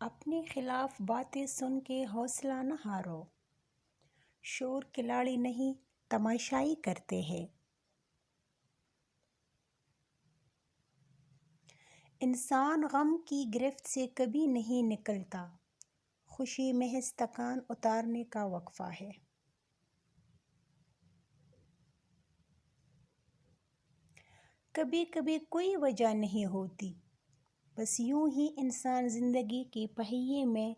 اپنے خلاف باتیں سن کے حوصلہ نہ ہارو، شور کھلاڑی نہیں تماشائی کرتے ہیں۔ انسان غم کی گرفت سے کبھی نہیں نکلتا، خوشی محض تکان اتارنے کا وقفہ ہے۔ کبھی کبھی کوئی وجہ نہیں ہوتی، بس یوں ہی انسان زندگی کے پہیے میں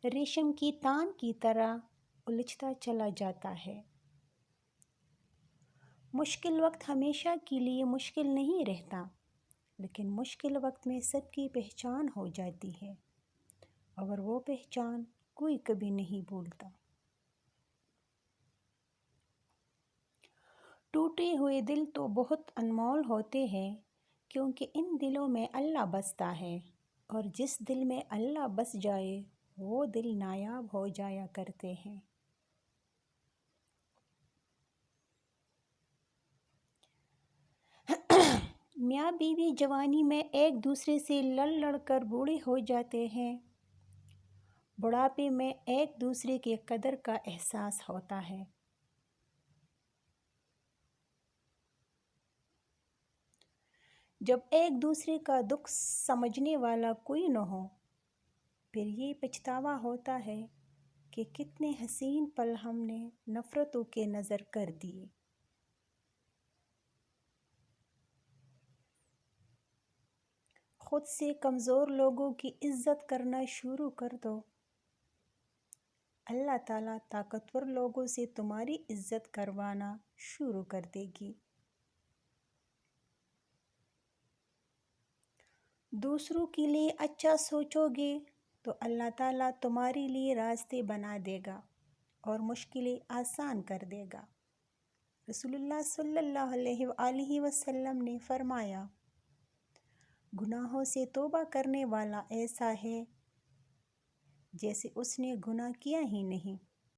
ریشم کی تان کی طرح الجھتا چلا جاتا ہے۔ مشکل وقت ہمیشہ کے لیے مشکل نہیں رہتا، لیکن مشکل وقت میں سب کی پہچان ہو جاتی ہے، اور وہ پہچان کوئی کبھی نہیں بھولتا۔ ٹوٹے ہوئے دل تو بہت انمول ہوتے ہیں، کیونکہ ان دلوں میں اللہ بستا ہے، اور جس دل میں اللہ بس جائے وہ دل نایاب ہو جایا کرتے ہیں۔ میاں بیوی جوانی میں ایک دوسرے سے لڑ لڑ کر بوڑھے ہو جاتے ہیں، بڑھاپے میں ایک دوسرے کی قدر کا احساس ہوتا ہے۔ جب ایک دوسرے کا دکھ سمجھنے والا کوئی نہ ہو، پھر یہ پچھتاوا ہوتا ہے کہ کتنے حسین پل ہم نے نفرتوں کے نظر کر دیے۔ خود سے کمزور لوگوں کی عزت کرنا شروع کر دو، اللہ تعالیٰ طاقتور لوگوں سے تمہاری عزت کروانا شروع کر دے گی۔ دوسروں کے لیے اچھا سوچو گے تو اللہ تعالیٰ تمہارے لیے راستے بنا دے گا اور مشکلیں آسان کر دے گا۔ رسول اللہ صلی اللہ علیہ وآلہ وسلم نے فرمایا، گناہوں سے توبہ کرنے والا ایسا ہے جیسے اس نے گناہ کیا ہی نہیں۔